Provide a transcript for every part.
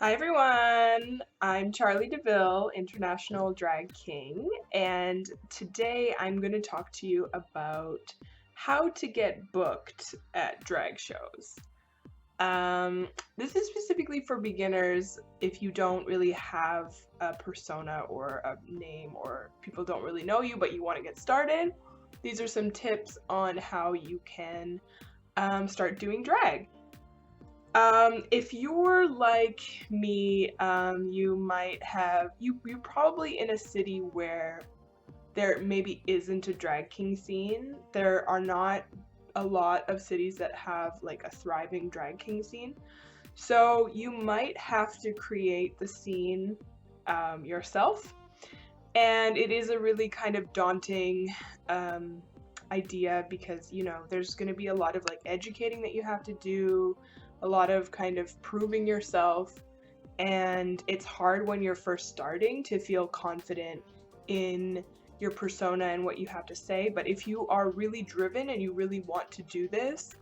Hi everyone, I'm Charlie DeVille, International Drag King, and today I'm going to talk to you about how to get booked at drag shows. This is specifically for beginners if you don't really have a persona or a name or people don't really know you but you want to get started. These are some tips on how you can start doing drag. If you're like me, you might have you're probably in a city where there maybe isn't a drag king scene. There are not a lot of cities that have like a thriving drag king scene. So you might have to create the scene yourself. And it is a really kind of daunting idea because, there's going to be a lot of like educating that you have to do, a lot of kind of proving yourself. And it's hard when you're first starting to feel confident in your persona and what you have to say. But if you are really driven and you really want to do this,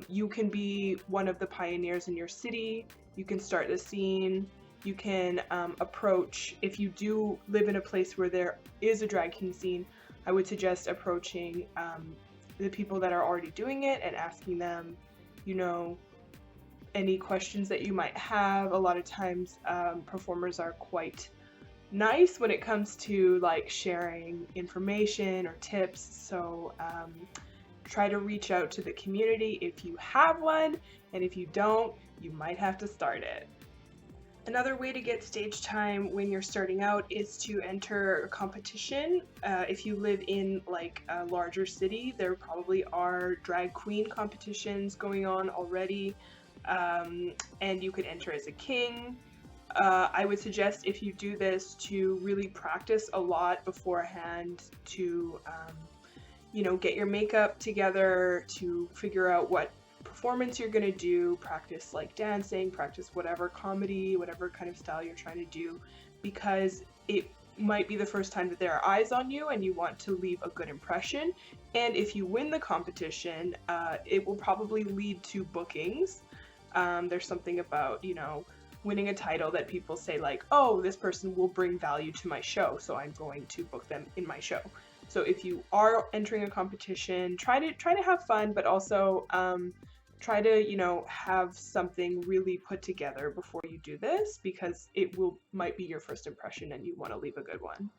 you can be one of the pioneers in your city. You can start the scene. You can approach, if you do live in a place where there is a drag king scene, I would suggest approaching the people that are already doing it and asking them, you know, any questions that you might have. A lot of times performers are quite nice when it comes to like sharing information or tips. So try to reach out to the community if you have one, and if you don't, you might have to start it. Another way to get stage time when you're starting out is to enter a competition. If you live in like a larger city, there probably are drag queen competitions going on already, and you could enter as a king. I would suggest if you do this to really practice a lot beforehand to get your makeup together, to figure out what performance you're going to do, practice like dancing, practice whatever comedy, whatever kind of style you're trying to do, because it might be the first time that there are eyes on you and you want to leave a good impression. And if you win the competition, it will probably lead to bookings. There's something about, winning a title that people say like, oh, this person will bring value to my show, so I'm going to book them in my show. So if you are entering a competition, try to have fun, but also try to have something really put together before you do this, because it might be your first impression and you want to leave a good one.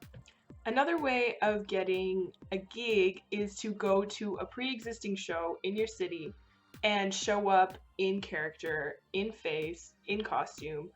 Another way of getting a gig is to go to a pre-existing show in your city and show up in character, in face, in costume,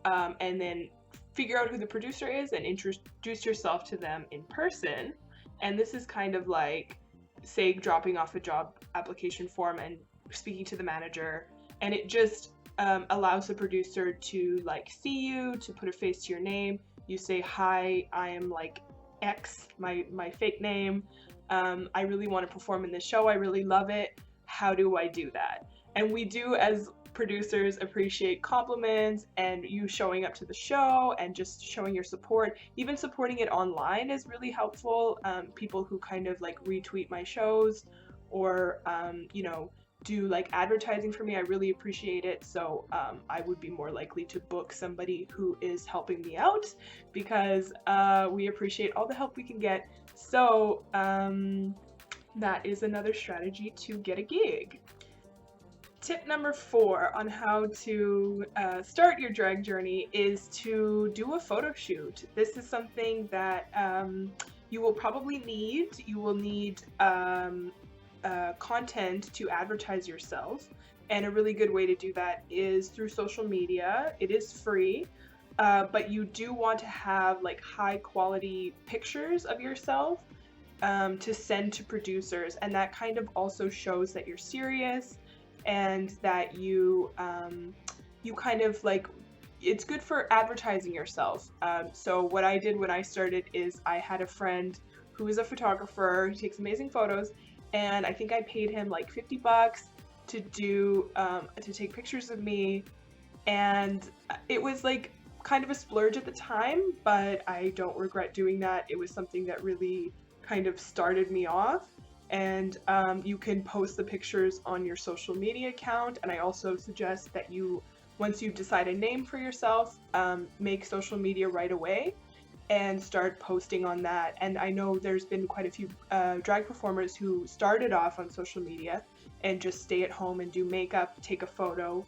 and then figure out who the producer is and introduce yourself to them in person. And this is kind of like, say, dropping off a job application form and speaking to the manager, and it just allows the producer to like see you, to put a face to your name. You say, hi, I am like X, my fake name. I really want to perform in this show. I really love it. How do I do that? And we do, as producers, appreciate compliments and you showing up to the show and just showing your support. Even supporting it online is really helpful. People who kind of like retweet my shows or do like advertising for me, I really appreciate it. So I would be more likely to book somebody who is helping me out, because we appreciate all the help we can get. So that is another strategy to get a gig. Tip number 4 on how to start your drag journey is to do a photo shoot. This is something that you will probably need. You will need content to advertise yourself, and a really good way to do that is through social media. It is free, but you do want to have like high quality pictures of yourself to send to producers, and that kind of also shows that you're serious and that you kind of like, it's good for advertising yourself. So what I did when I started is I had a friend who is a photographer. He takes amazing photos, and I think I paid him like $50 to take pictures of me, and it was like kind of a splurge at the time, but I don't regret doing that. It was something that really kind of started me off. And you can post the pictures on your social media account, and I also suggest that you once you decide a name for yourself, make social media right away and start posting on that. And I know there's been quite a few drag performers who started off on social media and just stay at home and do makeup, take a photo,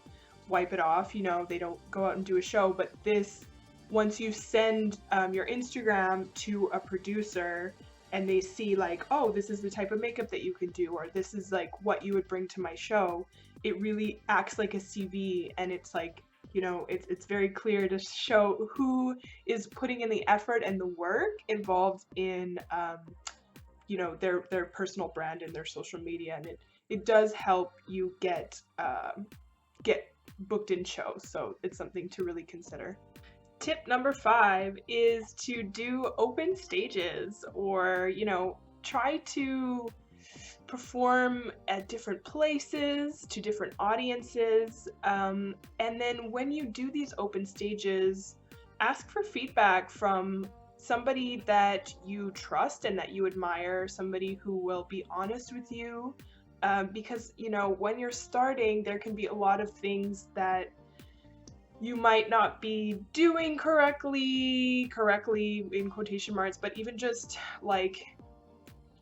wipe it off. You know, they don't go out and do a show. But this, once you send your Instagram to a producer and they see like, oh, this is the type of makeup that you can do, or this is like what you would bring to my show, it really acts like a CV. And it's like, you know, it's very clear to show who is putting in the effort and the work involved in, you know, their personal brand and their social media. And it does help you get booked in shows. So it's something to really consider. Tip number 5 is to do open stages, or, you know, try to perform at different places to different audiences. And then when you do these open stages, ask for feedback from somebody that you trust and that you admire, somebody who will be honest with you. Because, you know, when you're starting, there can be a lot of things that you might not be doing correctly in quotation marks, but even just like,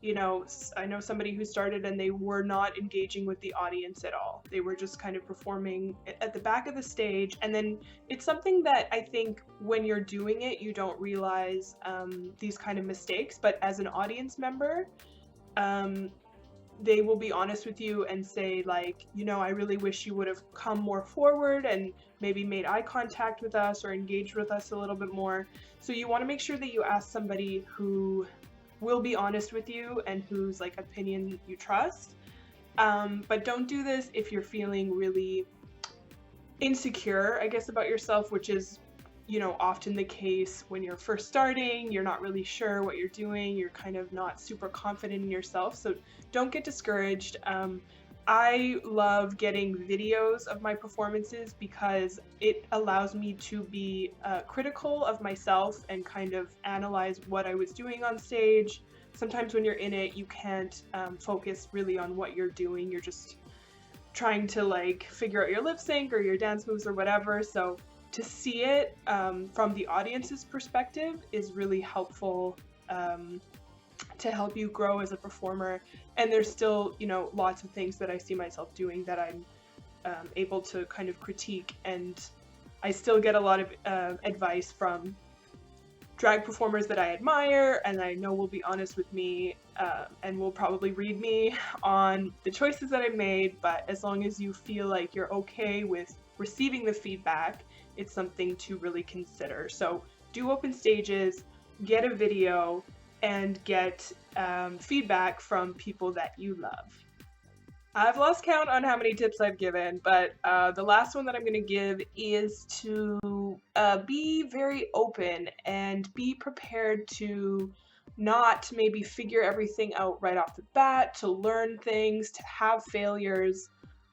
you know, I know somebody who started and they were not engaging with the audience at all. They were just kind of performing at the back of the stage. And then it's something that I think when you're doing it, you don't realize these kind of mistakes. But as an audience member, they will be honest with you and say like, you know, I really wish you would have come more forward and maybe made eye contact with us or engaged with us a little bit more. So you want to make sure that you ask somebody who will be honest with you and whose like opinion you trust. But don't do this if you're feeling really insecure, I guess, about yourself, which is, you know, often the case when you're first starting. You're not really sure what you're doing. You're kind of not super confident in yourself. So don't get discouraged. I love getting videos of my performances because it allows me to be critical of myself and kind of analyze what I was doing on stage. Sometimes when you're in it, you can't focus really on what you're doing. You're just trying to like figure out your lip sync or your dance moves or whatever. So to see it from the audience's perspective is really helpful to help you grow as a performer. And there's still, you know, lots of things that I see myself doing that I'm able to kind of critique, and I still get a lot of advice from drag performers that I admire and I know will be honest with me and will probably read me on the choices that I made. But as long as you feel like you're okay with receiving the feedback, it's something to really consider. So do open stages, get a video, and get feedback from people that you love. I've lost count on how many tips I've given, but the last one that I'm going to give is to be very open and be prepared to not maybe figure everything out right off the bat, to learn things, to have failures,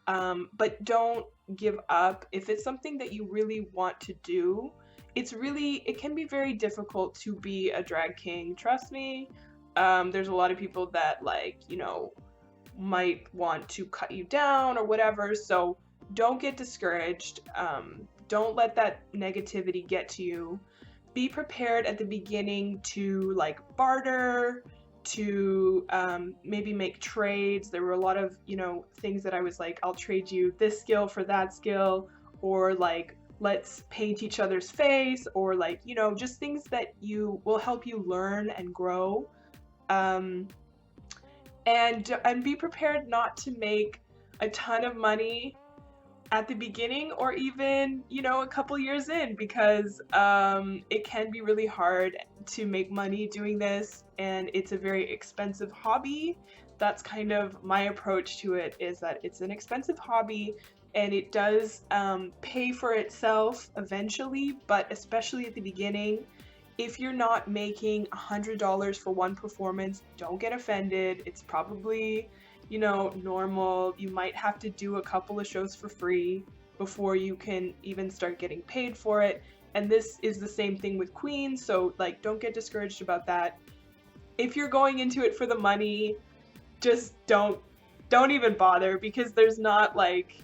but don't give up. If it's something that you really want to do, it can be very difficult to be a drag king. Trust me. There's a lot of people that, like, you know, might want to cut you down or whatever. So don't get discouraged. Don't let that negativity get to you. Be prepared at the beginning to like barter, to maybe make trades. There were a lot of, you know, things that I was like, I'll trade you this skill for that skill, or like, let's paint each other's face, or like, you know, just things that you will help you learn and grow. And be prepared not to make a ton of money at the beginning, or even, you know, a couple years in, because it can be really hard to make money doing this, and it's a very expensive hobby. That's kind of my approach to it, is that it's an expensive hobby and it does pay for itself eventually, but especially at the beginning. If you're not making $100 for one performance, don't get offended. It's probably, you know, normal. You might have to do a couple of shows for free before you can even start getting paid for it. And this is the same thing with Queens, so like, don't get discouraged about that. If you're going into it for the money, just don't even bother, because there's not like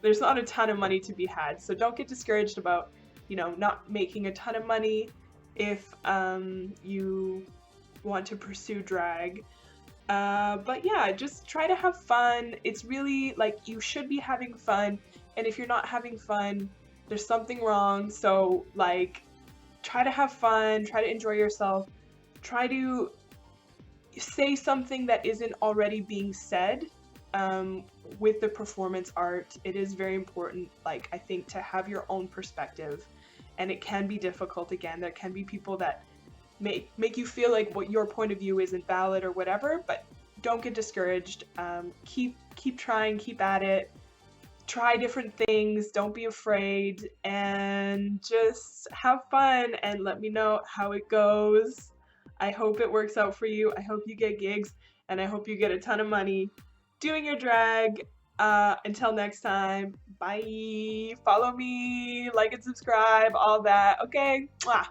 there's not a ton of money to be had. So don't get discouraged about, not making a ton of money if you want to pursue drag. But yeah, just try to have fun. It's really like you should be having fun. And if you're not having fun, there's something wrong. So like try to have fun, try to enjoy yourself, try to say something that isn't already being said. With the performance art, it is very important, like I think, to have your own perspective, and it can be difficult. Again, there can be people that make you feel like what your point of view isn't valid or whatever, but don't get discouraged. Keep trying, keep at it, try different things, don't be afraid, and just have fun and let me know how it goes. I hope it works out for you. I hope you get gigs, and I hope you get a ton of money doing your drag. Until next time, bye. Follow me, like and subscribe, all that. Okay. Mwah.